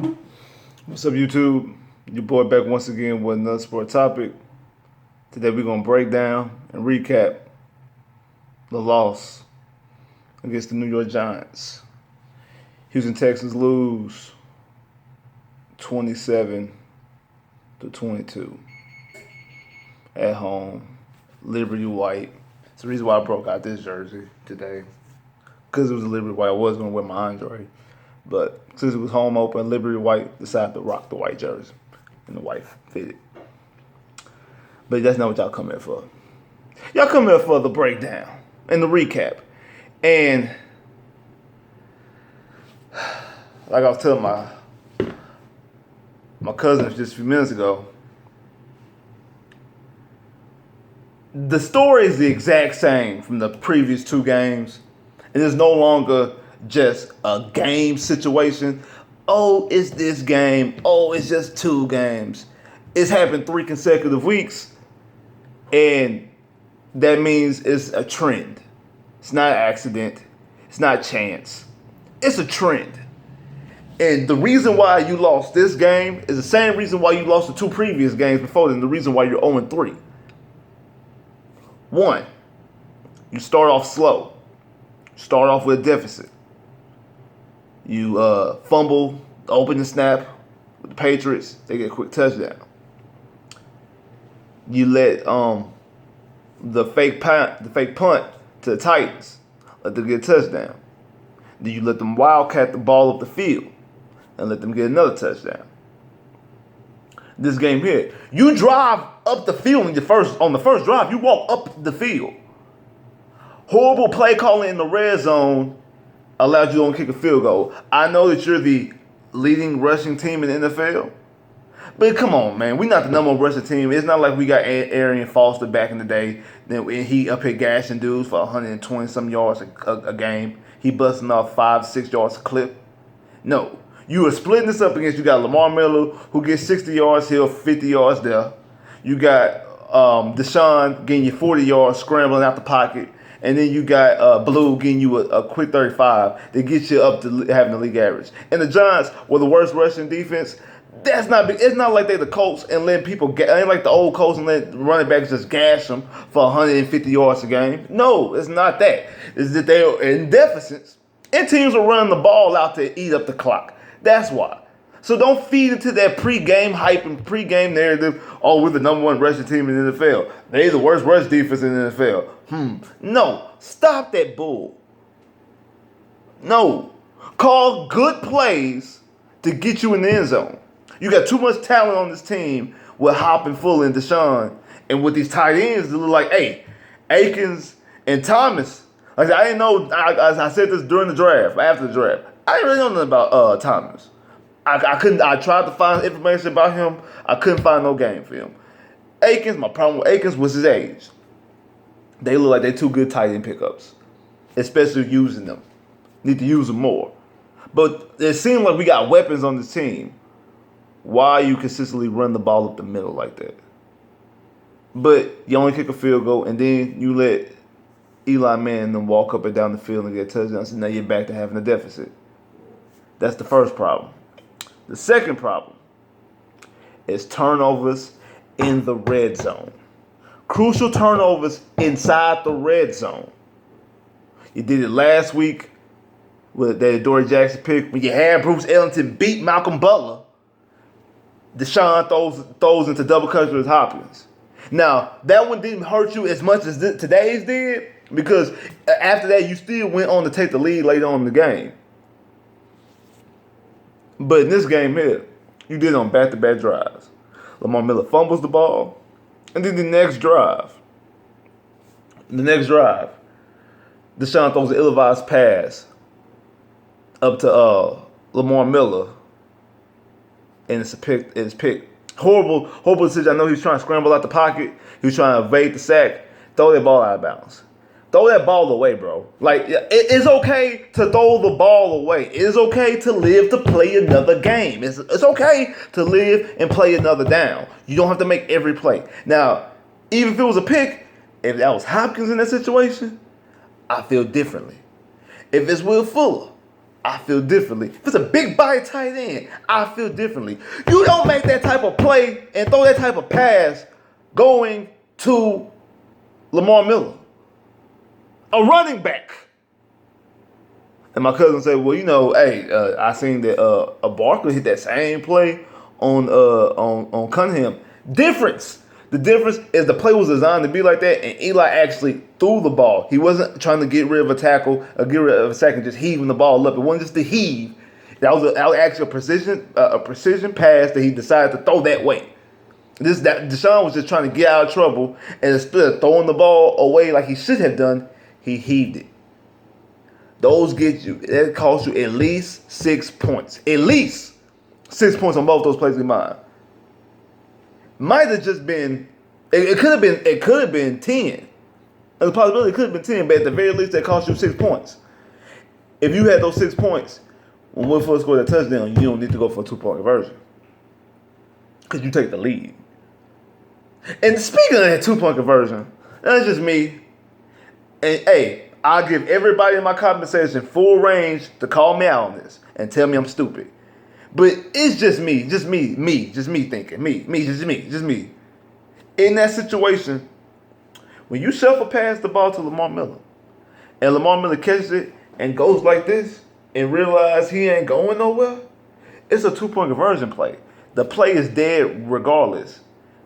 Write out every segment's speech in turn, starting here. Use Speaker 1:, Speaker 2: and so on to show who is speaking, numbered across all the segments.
Speaker 1: What's up, YouTube? Your boy back once again with another sport topic. Today we're gonna break down and recap the loss against the New York Giants. Houston Texans lose 27-22 at home. Liberty White. It's the reason why I broke out this jersey today, because it was a Liberty White. I was gonna wear my Andre, but since it was home open, Liberty White decided to rock the white jersey, and the white fitted. But that's not what y'all come here for. Y'all come here for the breakdown and the recap. And like I was telling my cousin just a few minutes ago, the story is the exact same from the previous two games. It is no longer just a game situation. Oh, it's this game. Oh, it's just two games. It's happened 3 consecutive weeks, and that means it's a trend. It's not an accident. It's not chance. It's a trend. And the reason why you lost this game is the same reason why you lost the 2 previous games before then, the reason why you're 0-3. 1, you start off slow. Start off with a deficit. You fumble the opening snap with the Patriots. They get a quick touchdown. You let the fake punt to the Titans. Let them get a touchdown. Then you let them wildcat the ball up the field and let them get another touchdown. This game here, you drive up the field on the first drive. You walk up the field. Horrible play calling in the red zone allowed you to only kick a field goal. I know that you're the leading rushing team in the NFL, but come on, man. We're not the number 1 rushing team. It's not like we got Arian Foster back in the day. Then he up here gashing dudes for 120-some yards a game. He busting off 5-6 yards a clip. No. You are splitting this up against, you got Lamar Miller, who gets 60 yards here, 50 yards there. You got Deshaun getting you 40 yards, scrambling out the pocket. And then you got Blue getting you a quick 35 that gets you up to having the league average. And the Giants were the worst rushing defense. That's not big. It's not like they're the Colts and letting people ain't like the old Colts and let running backs just gash them for 150 yards a game. No, it's not that. It's that they're in deficits. And teams are running the ball out to eat up the clock. That's why. So don't feed into that pre-game hype and pre-game narrative. Oh, we're the number 1 rushing team in the NFL. They're the worst rush defense in the NFL. No. Stop that bull. No. Call good plays to get you in the end zone. You got too much talent on this team with Hop and Fuller and Deshaun. And with these tight ends, they look like, hey, Akins and Thomas. Like, I didn't know, I said this during the draft, after the draft. I didn't really know nothing about Thomas. I tried to find information about him. I couldn't find no game for him. Akins, my problem with Akins was his age. They look like they're too good tight end pickups, especially using them. Need to use them more. But it seems like we got weapons on this team. Why you consistently run the ball up the middle like that? But you only kick a field goal, and then you let Eli Manning walk up and down the field and get touchdowns, and now you're back to having a deficit. That's the first problem. The second problem is turnovers in the red zone. Crucial turnovers inside the red zone. You did it last week with that Dory Jackson pick. When you had Bruce Ellington beat Malcolm Butler, Deshaun throws into double coverage with Hopkins. Now, that one didn't hurt you as much as today's did, because after that, you still went on to take the lead later on in the game. But in this game here, you did it on back-to-back drives. Lamar Miller fumbles the ball, and then the next drive, Deshaun throws an ill-advised pass up to Lamar Miller, and it's picked. Horrible decision. I know he was trying to scramble out the pocket. He was trying to evade the sack. Throw that ball out of bounds. Throw that ball away, bro. Like, it's okay to throw the ball away. It is okay to live to play another game. It's okay to live and play another down. You don't have to make every play. Now, even if it was a pick, if that was Hopkins in that situation, I feel differently. If it's Will Fuller, I feel differently. If it's a big body tight end, I feel differently. You don't make that type of play and throw that type of pass going to Lamar Miller, a running back. And my cousin said, "Well, hey, I seen that a Barkley hit that same play on Cunningham. The difference is the play was designed to be like that, and Eli actually threw the ball. He wasn't trying to get rid of a tackle or get rid of a sack and just heaving the ball up. It wasn't just the heave. That was actually a precision pass that he decided to throw that way. Deshaun was just trying to get out of trouble, and instead of throwing the ball away like he should have done, he heaved it. Those get you. That cost you at least 6 points. At least 6 points on both those plays in mine. Might have just been. It could have been. It could have been 10. There's a possibility it could have been 10, but at the very least, that cost you 6 points. If you had those 6 points when Will Fuller scored a touchdown, you don't need to go for a 2-point conversion because you take the lead. And speaking of that 2-point conversion, that's just me. And hey, I'll give everybody in my comment section full range to call me out on this and tell me I'm stupid. But it's just me thinking. Me. In that situation, when you shuffle past the ball to Lamar Miller, and Lamar Miller catches it and goes like this and realize he ain't going nowhere, it's a 2-point conversion play. The play is dead regardless.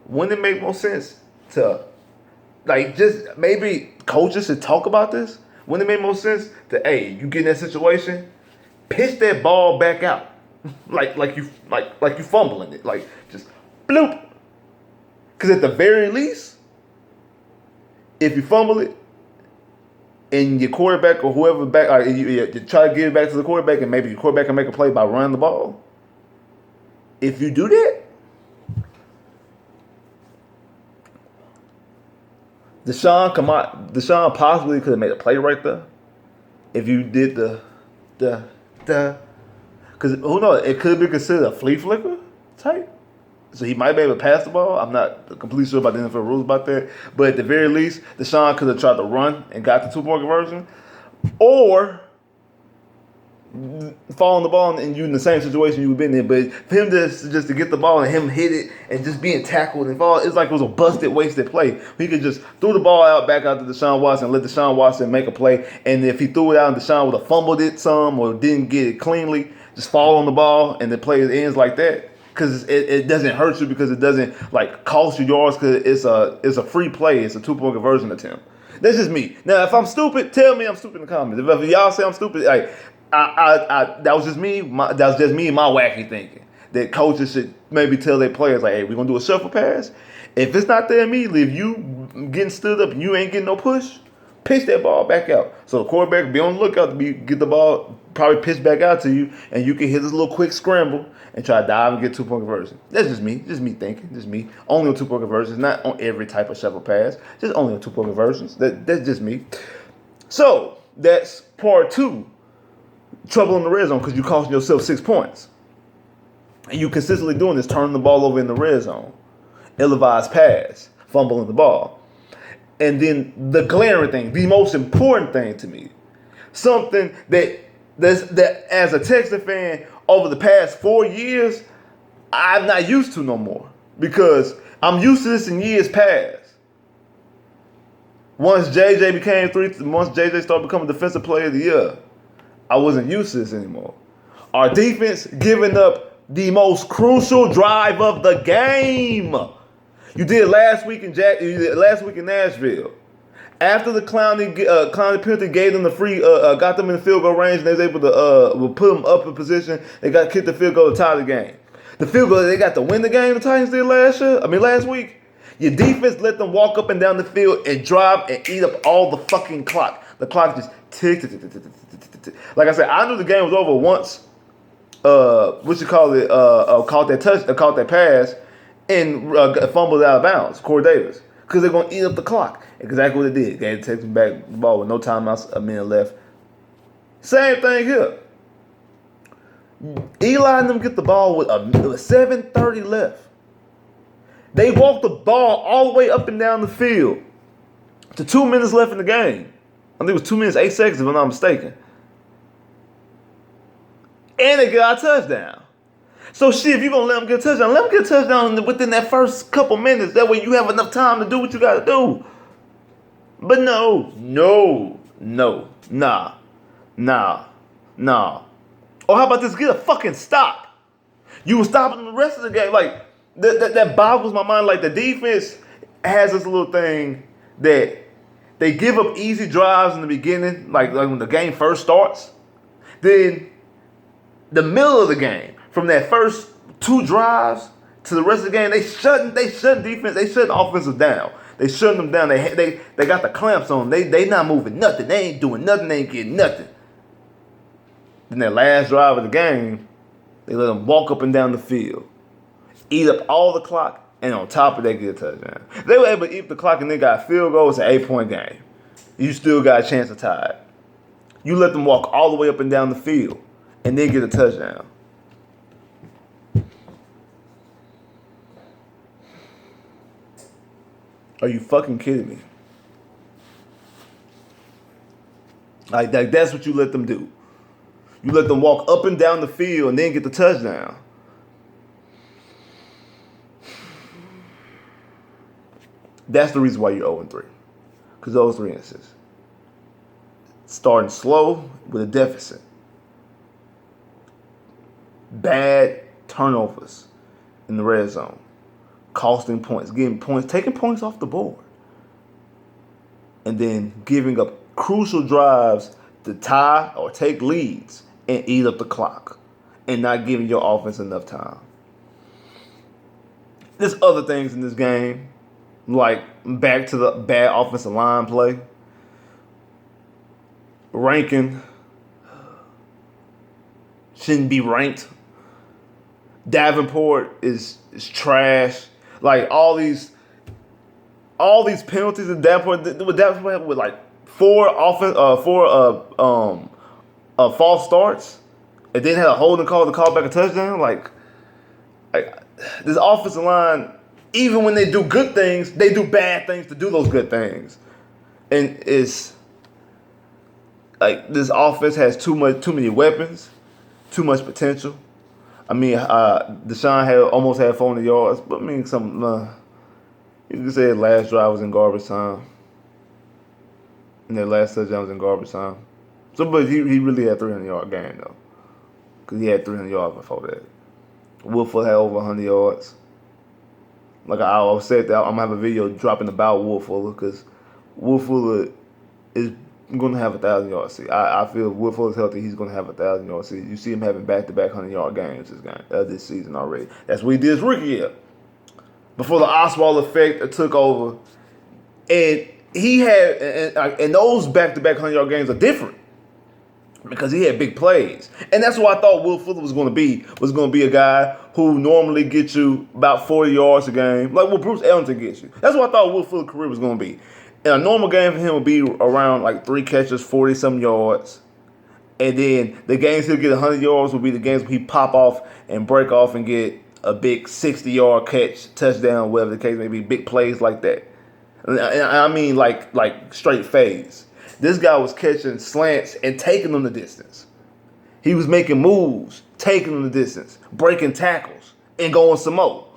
Speaker 1: Wouldn't it make more sense to, just maybe coaches should talk about this? Wouldn't it make more sense to, hey, you get in that situation, pitch that ball back out. like you fumbling it, just bloop. Because at the very least, if you fumble it and your quarterback or whoever back, you try to get it back to the quarterback, and maybe your quarterback can make a play by running the ball. If you do that, Deshaun possibly could have made a play right there. If you did because who knows, it could be considered a flea flicker type. So he might be able to pass the ball. I'm not completely sure about the NFL rules about that. But at the very least, Deshaun could have tried to run and got the 2-point conversion. Or fall on the ball and you in the same situation you would been in. But for him just to get the ball and him hit it and just being tackled and fall, it's like it was a busted, wasted play. He could just throw the ball out back out to Deshaun Watson, let Deshaun Watson make a play. And if he threw it out and Deshaun would have fumbled it some or didn't get it cleanly, just fall on the ball and the play ends like that. Because it doesn't hurt you, because it doesn't cost you yards, because it's a free play. It's a 2-point conversion attempt. That's just me. Now, if I'm stupid, tell me I'm stupid in the comments. If y'all say I'm stupid, that was just me. That was just me and my wacky thinking. That coaches should maybe tell their players, hey, we're gonna do a shuffle pass. If it's not there immediately, if you getting stood up and you ain't getting no push, pitch that ball back out. So the quarterback be on the lookout to get the ball probably pitched back out to you, and you can hit this little quick scramble and try to dive and get 2-point conversion. That's just me thinking, just me. Only on 2-point conversions, not on every type of shuffle pass, just only on 2-point conversions. That's just me. So that's part 2. Trouble in the red zone because you cost yourself 6 points. And you consistently doing this, turning the ball over in the red zone. Ill-advised pass, fumbling the ball. And then the glaring thing, the most important thing to me, something that as a Texan fan over the past 4 years, I'm not used to no more. Because I'm used to this in years past. Once JJ started becoming Defensive Player of the Year, I wasn't used to this anymore. Our defense giving up the most crucial drive of the game. You did last week in Nashville. After the clowny penalty gave them the free, got them in the field goal range, and they was able to put them up in position. They got kicked the field goal to tie the game. The field goal they got to win the game. The Titans did last week. Your defense let them walk up and down the field and drive and eat up all the fucking clock. The clock just tick. Like I said, I knew the game was over once. Caught that pass and fumbled out of bounds. Corey Davis, because they're gonna eat up the clock. Exactly what they did. Gave the Texans back the ball with no timeouts, a minute left. Same thing here. Eli and them get the ball with 7:30 left. They walked the ball all the way up and down the field to 2 minutes left in the game. I think it was 2 minutes, 8 seconds, if I'm not mistaken. And they got a touchdown. So shit, if you're gonna let them get a touchdown, let them get a touchdown within that first couple minutes. That way you have enough time to do what you gotta do. But no, nah. Or how about this? Get a fucking stop. You were stopping the rest of the game. Like, that boggles my mind. Like, the defense has this little thing that they give up easy drives in the beginning, like when the game first starts. Then the middle of the game, from that first 2 drives to the rest of the game, they shutting defense, they shutting offensive down. They shutting them down. They got the clamps on. They not moving nothing. They ain't doing nothing. They ain't getting nothing. Then that last drive of the game, they let them walk up and down the field, eat up all the clock, and on top of that, get a touchdown. They were able to eat the clock and they got a field goal. It's an 8-point game. You still got a chance to tie it. You let them walk all the way up and down the field and then get a touchdown. Are you fucking kidding me? Like that's what you let them do. You let them walk up and down the field and then get the touchdown. That's the reason why you're 0-3. Because those 3 instances. Starting slow with a deficit. Bad turnovers in the red zone. Costing points, getting points, taking points off the board. And then giving up crucial drives to tie or take leads and eat up the clock. And not giving your offense enough time. There's other things in this game. Like, back to the bad offensive line play. Ranking shouldn't be ranked. Davenport is trash. Like, all these penalties in Davenport with like 4 false starts, and then had a holding call to call back a touchdown. Like this offensive line, even when they do good things, they do bad things to do those good things. And it's like this offense has too many weapons, too much potential. I mean, Deshaun almost had 400 yards, but I mean, you can say his last drive was in garbage time, and their last touchdown was in garbage time. So, but he really had 300-yard game though, because he had 300 yards before that. Wolford had over 100 yards. Like I always said, that I'm gonna have a video dropping about Will Fuller, because Will Fuller is gonna have 1,000 yard season. I feel if Will Fuller's healthy, he's gonna have 1,000 yard season. You see him having back-to-back 100-yard games this season already. That's what he did his rookie year. Before the Oswald effect took over, and he had and those back-to-back 100-yard games are different because he had big plays, and that's what I thought Will Fuller was going to be. Was going to be a guy who normally gets you about 40 yards a game, like what Bruce Ellington gets you. That's what I thought Will Fuller's career was going to be. And a normal game for him would be around like 3 catches, 40-some yards. And then the games he'll get 100 yards will be the games where he pop off and break off and get a big 60-yard catch, touchdown, whatever the case may be, big plays like that. And I mean like straight fades. This guy was catching slants and taking them the distance. He was making moves, taking them the distance, breaking tackles, and going some more.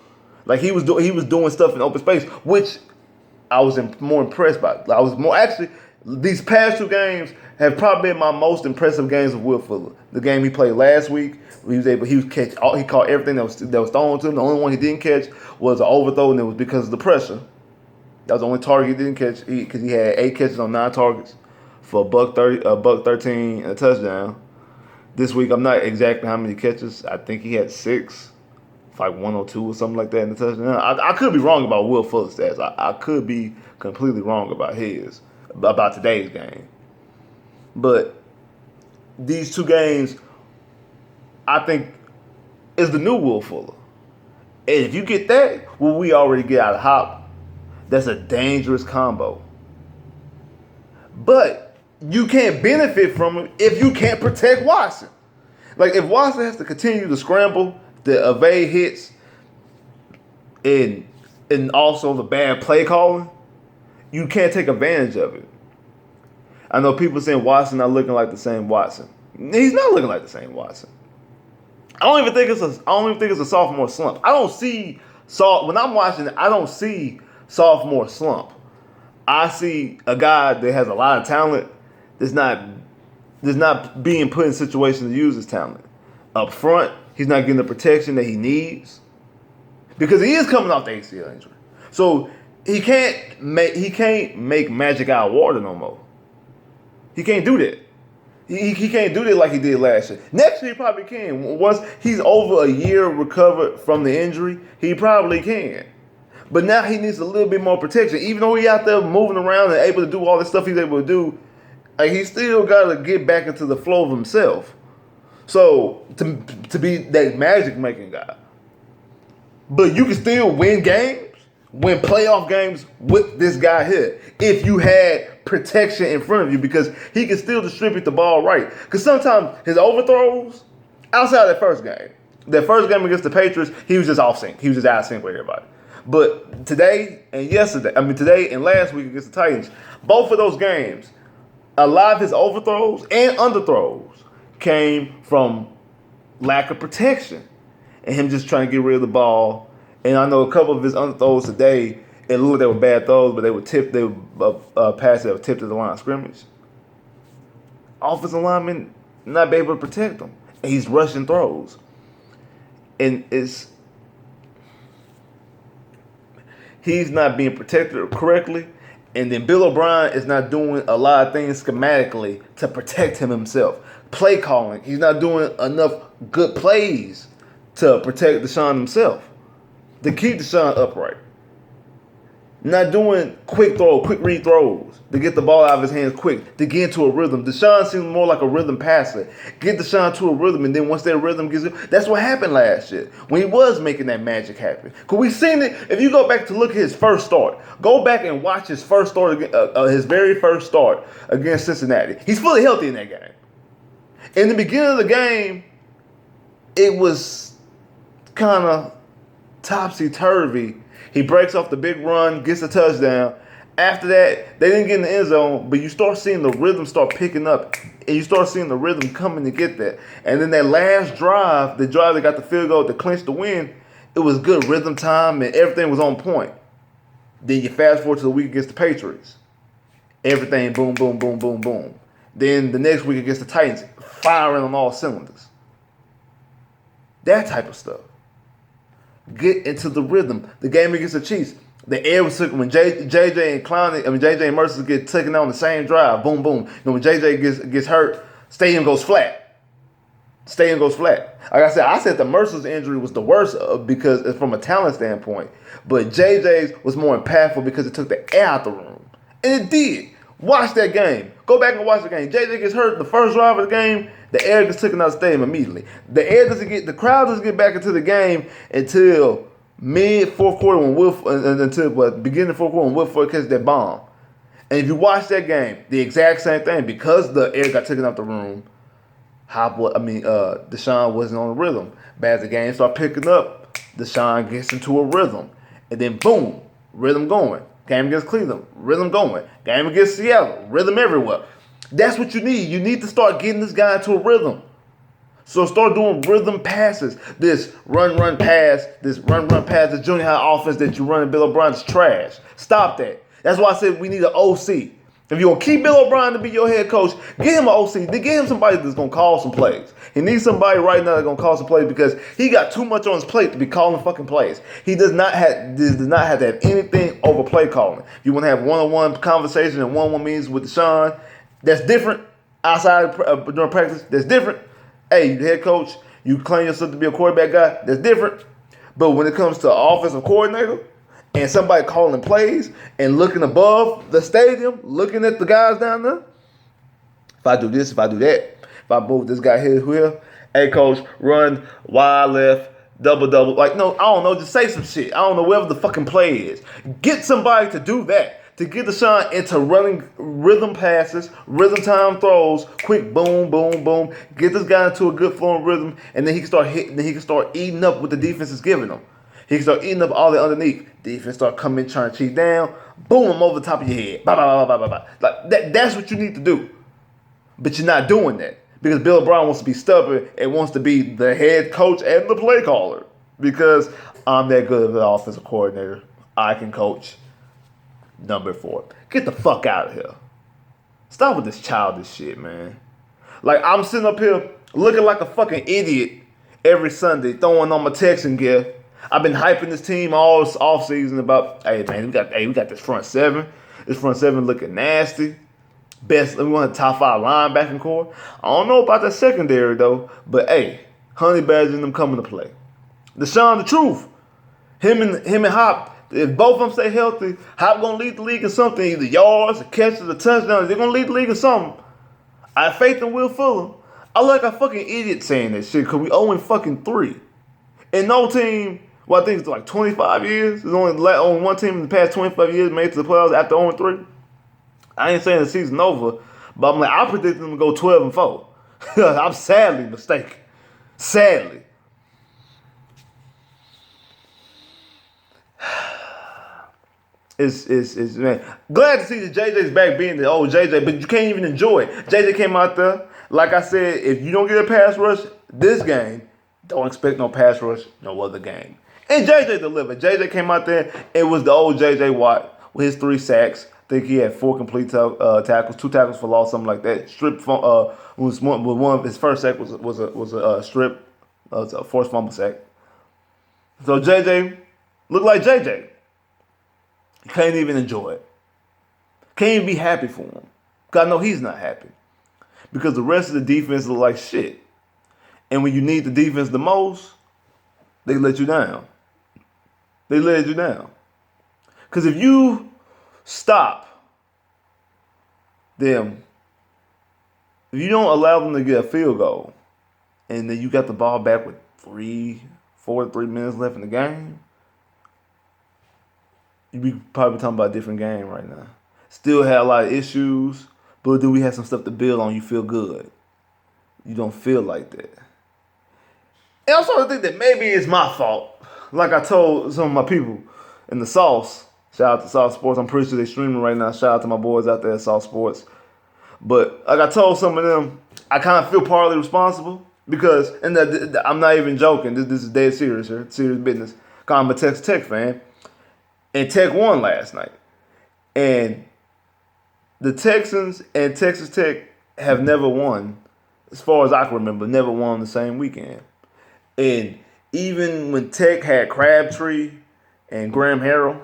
Speaker 1: Like he was doing stuff in open space, which I was more impressed by. These past 2 games have probably been my most impressive games of Will Fuller. The game he played last week, he caught everything that was thrown to him. The only one he didn't catch was an overthrow, and it was because of the pressure. That was the only target he didn't catch, because he had 8 catches on 9 targets for $113 and a touchdown. This week, I'm not exactly how many catches. I think he had 6. Like 102 or something like that in the touchdown. I could be wrong about Will Fuller's stats. I could be completely wrong about today's game. But these 2 games, I think, is the new Will Fuller. And if you get that, well, we already get out of hop. That's a dangerous combo. But you can't benefit from it if you can't protect Watson. Like, if Watson has to continue to scramble, the evade hits, and also the bad play calling, you can't take advantage of it. I know people saying Watson not looking like the same Watson. He's not looking like the same Watson. I don't even think it's a sophomore slump. I don't see when I'm watching it, I don't see sophomore slump. I see a guy that has a lot of talent that's not being put in situations to use his talent. Up front, he's not getting the protection that he needs because he is coming off the ACL injury. So he can't make magic out of water no more. He can't do that. He can't do that like he did last year. Next year he probably can. Once he's over a year recovered from the injury, he probably can. But now he needs a little bit more protection. Even though he's out there moving around and able to do all the stuff he's able to do, like, he still got to get back into the flow of himself. So to be that magic making guy. But you can still win playoff games with this guy here if you had protection in front of you, because he can still distribute the ball right. Because sometimes his overthrows, outside of that first game against the Patriots, he was just off sync. He was just out of sync with everybody. But today and last week against the Titans, both of those games, a lot of his overthrows and underthrows came from lack of protection and him just trying to get rid of the ball. And I know a couple of his underthrows today, it looked like they were bad throws, but they were passes that were tipped to the line of scrimmage. Offensive linemen not be able to protect him. And he's rushing throws. And he's not being protected correctly. And then Bill O'Brien is not doing a lot of things schematically to protect him himself. Play calling, he's not doing enough good plays to protect Deshaun himself, to keep Deshaun upright. Not doing quick read throws to get the ball out of his hands quick, to get into a rhythm. Deshaun seems more like a rhythm passer. Get Deshaun to a rhythm, and then once that rhythm gets it, that's what happened last year when he was making that magic happen. Because we've seen it. If you go back to look at his first start, go back and watch his first start, his very first start against Cincinnati. He's fully healthy in that game. In the beginning of the game, it was kind of topsy-turvy. He breaks off the big run, gets a touchdown. After that, they didn't get in the end zone, but you start seeing the rhythm start picking up, and you start seeing the rhythm coming to get that. And then that last drive, the drive that got the field goal to clinch the win, it was good rhythm time, and everything was on point. Then you fast forward to the week against the Patriots. Everything boom, boom, boom, boom, boom. Then the next week against the Titans, firing on all cylinders. That type of stuff. Get into the rhythm. The game against the Chiefs, the air was taken when JJ and Mercer get taken on the same drive. Boom, boom. When JJ gets hurt, stadium goes flat. Like I said the Mercer's injury was the worst because from a talent standpoint. But JJ's was more impactful because it took the air out the room. And it did. Watch that game. Go back and watch the game. JJ gets hurt the first drive of the game. The air gets taken out of the stadium immediately. The crowd doesn't get back into the game until mid fourth quarter until beginning of fourth quarter when Woodford catches that bomb. And if you watch that game, the exact same thing, because the air got taken out the room. Deshaun wasn't on the rhythm. But as the game started picking up, Deshaun gets into a rhythm, and then boom, rhythm going. Game against Cleveland, rhythm going. Game against Seattle, rhythm everywhere. That's what you need. You need to start getting this guy into a rhythm. So start doing rhythm passes. This run, pass, this junior high offense that you run in Bill O'Brien is trash. Stop that. That's why I said we need an OC. If you're going to keep Bill O'Brien to be your head coach, get him an OC. Get him somebody that's going to call some plays. He needs somebody right now that's going to call some plays because he got too much on his plate to be calling fucking plays. He does not have to have anything over play calling. If you want to have one-on-one conversation and one-on-one meetings with Deshaun, that's different. Outside during practice, that's different. Hey, you the head coach, you claim yourself to be a quarterback guy, that's different. But when it comes to an offensive coordinator and somebody calling plays and looking above the stadium, looking at the guys down there, if I do this, if I do that, if I move this guy here, hey coach, run wide left, double. Like, no, I don't know, just say some shit. I don't know, whatever the fucking play is. Get somebody to do that. To get Deshaun into running rhythm passes, rhythm time throws, quick boom, boom, boom. Get this guy into a good flowing rhythm, and then he can start hitting. Then he can start eating up what the defense is giving him. He can start eating up all the underneath. Defense start coming in trying to cheat down. Boom, I'm over the top of your head. Blah, blah, blah, blah, blah, blah. Like that's what you need to do. But you're not doing that Because Bill O'Brien wants to be stubborn and wants to be the head coach and the play caller. Because I'm that good of an offensive coordinator. I can coach. Number 4. Get the fuck out of here. Stop with this childish shit, man. Like, I'm sitting up here looking like a fucking idiot every Sunday, throwing on my Texan gear. I've been hyping this team all off season about, hey man, we got this front seven. This front seven looking nasty. We want a top 5 linebacking core. I don't know about that secondary though, but hey, Honey Badger and them coming to play. Deshaun, the truth. Him and Hop. If both of them stay healthy, Hop gonna lead the league in something, either yards, or catches, or touchdowns. They're gonna lead the league in something. I have faith in Will Fuller. I look like a fucking idiot saying that shit because we 0-3. And no team, well, I think it's like 25 years. There's only one team in the past 25 years made it to the playoffs after 0-3. I ain't saying the season's over, but I'm like, I predict them to go 12-4. I'm sadly mistaken. Sadly. It's man. Glad to see that JJ's back being the old JJ, but you can't even enjoy it. JJ came out there, like I said, if you don't get a pass rush this game, don't expect no pass rush no other game. And JJ delivered. JJ came out there, it was the old JJ Watt with his 3 sacks. I think he had 4 complete tackles, 2 tackles for loss, something like that. Strip was one of his first sack was a strip, was a forced fumble sack. So JJ looked like JJ. Can't even enjoy it. Can't even be happy for him. Because I know he's not happy. Because the rest of the defense look like shit. And when you need the defense the most, they let you down. They let you down. Because if you stop them, if you don't allow them to get a field goal, and then you got the ball back with 4 to 3 minutes left in the game, you'd be probably talking about a different game right now. Still had a lot of issues, but then we had some stuff to build on. You feel good. You don't feel like that. And I sort of think that maybe it's my fault. Like I told some of my people in the Sauce, shout out to Sauce Sports. I'm pretty sure they're streaming right now. Shout out to my boys out there at Sauce Sports. But like I told some of them, I kind of feel partly responsible because, and I'm not even joking. This is dead serious here, serious business. Cause I'm a Texas Tech fan. And Tech won last night. And the Texans and Texas Tech have never won, as far as I can remember, never won the same weekend. And even when Tech had Crabtree and Graham Harrell,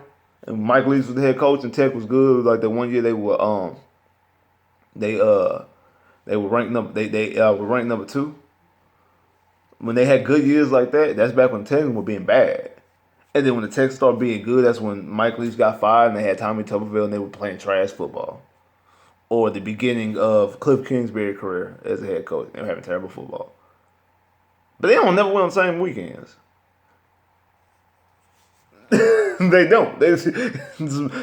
Speaker 1: and Mike Leach was the head coach, and Tech was good. It was like the one year they were ranked number 2. When they had good years like that, that's back when the Texans were being bad. And then when the Texans started being good, that's when Mike Leach got fired and they had Tommy Tuberville and they were playing trash football. Or the beginning of Cliff Kingsbury's career as a head coach. They were having terrible football. But they don't never win on the same weekends. They don't. As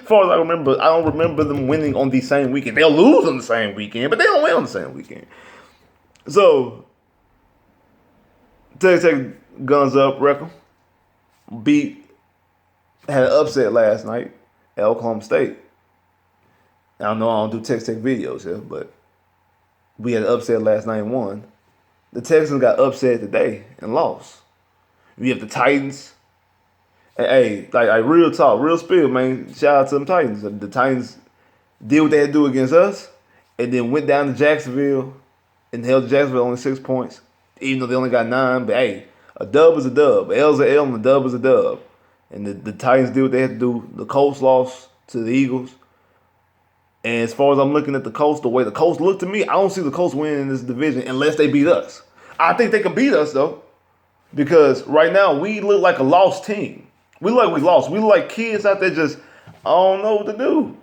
Speaker 1: far as I remember, I don't remember them winning on the same weekend. They'll lose on the same weekend, but they don't win on the same weekend. So, Texas Tech guns up record. Had an upset last night at Oklahoma State. I know I don't do Texas Tech videos here, but we had an upset last night and won. The Texans got upset today and lost. We have the Titans. And hey, like real talk, real spill, man. Shout out to them Titans. The Titans did what they had to do against us, and then went down to Jacksonville and held Jacksonville only 6 points, even though they only got 9. But hey, a dub is a dub. A L is a L and a dub is a dub. And the Titans did what they had to do. The Colts lost to the Eagles. And as far as I'm looking at the Colts, the way the Colts look to me, I don't see the Colts winning this division unless they beat us. I think they can beat us, though. Because right now, we look like a lost team. We look like we lost. We look like kids out there just, I don't know what to do.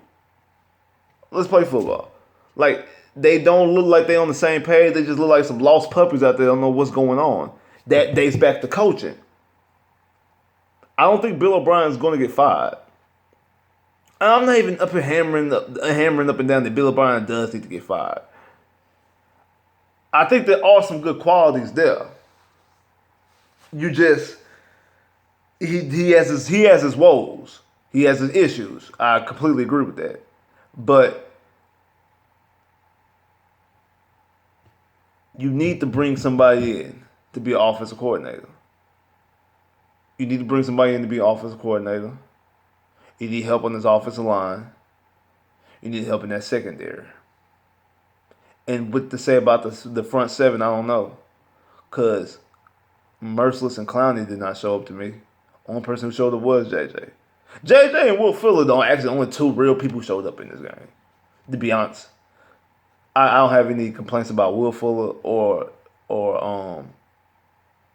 Speaker 1: Let's play football. Like, they don't look like they on the same page. They just look like some lost puppies out there. Don't know what's going on. That dates back to coaching. I don't think Bill O'Brien is going to get fired. I'm not even up here hammering up and down that Bill O'Brien does need to get fired. I think there are some good qualities there. You just he has his woes. He has his issues. I completely agree with that. But You need to bring somebody in to be an offensive coordinator. You need to bring somebody in to be an offensive coordinator. You need help on this offensive line. You need help in that secondary. And what to say about the front seven, I don't know. Because Merciless and Clowney did not show up to me. Only person who showed up was JJ. JJ and Will Fuller don't actually only two real people showed up in this game. To be honest, I don't have any complaints about Will Fuller or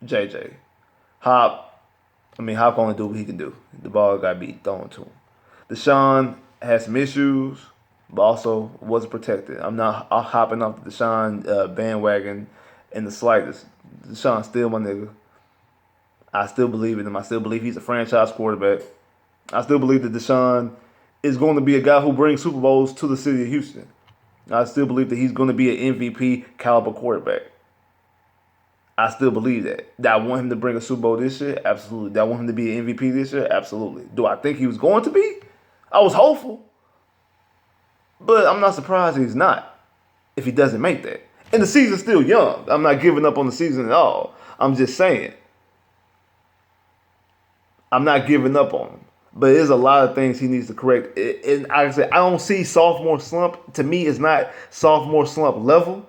Speaker 1: JJ. Hop can only do what he can do. The ball got be thrown to him. Deshaun has some issues, but also wasn't protected. I'm not hopping off the Deshaun bandwagon in the slightest. Deshaun's still my nigga. I still believe in him. I still believe he's a franchise quarterback. I still believe that Deshaun is going to be a guy who brings Super Bowls to the city of Houston. I still believe that he's going to be an MVP caliber quarterback. I still believe that. Do I want him to bring a Super Bowl this year? Absolutely. Do I want him to be an MVP this year? Absolutely. Do I think he was going to be? I was hopeful. But I'm not surprised he's not if he doesn't make that. And the season's still young. I'm not giving up on the season at all. I'm just saying. I'm not giving up on him. But there's a lot of things he needs to correct. And like I said, I don't see sophomore slump. To me, it's not sophomore slump level.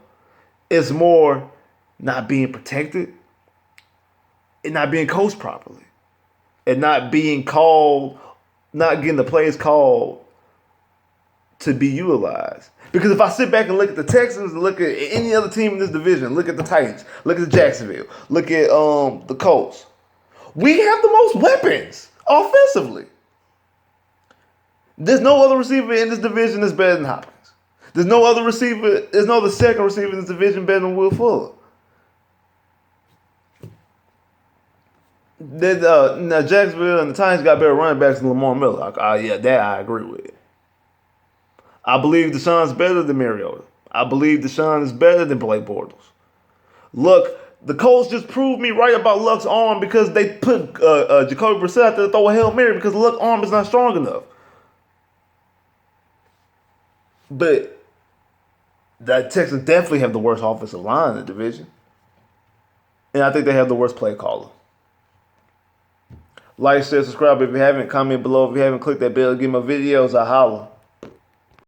Speaker 1: It's more not being protected and not being coached properly. And not being called, not getting the plays called to be utilized. Because if I sit back and look at the Texans and look at any other team in this division, look at the Titans, look at the Jacksonville, look at the Colts, we have the most weapons offensively. There's no other receiver in this division that's better than Hopkins. There's no other second receiver in this division better than Will Fuller. Now Jacksonville and the Titans got better running backs than Lamar Miller. That I agree with. I believe Deshaun's better than Mariota. I believe Deshaun is better than Blake Bortles. Look, the Colts just proved me right about Luck's arm because they put Jacoby Brissett out there to throw a Hail Mary because Luck's arm is not strong enough. But the Texans definitely have the worst offensive line in the division. And I think they have the worst play caller. Like, share, subscribe if you haven't. Comment below if you haven't. Click that bell. Get my videos. I holla.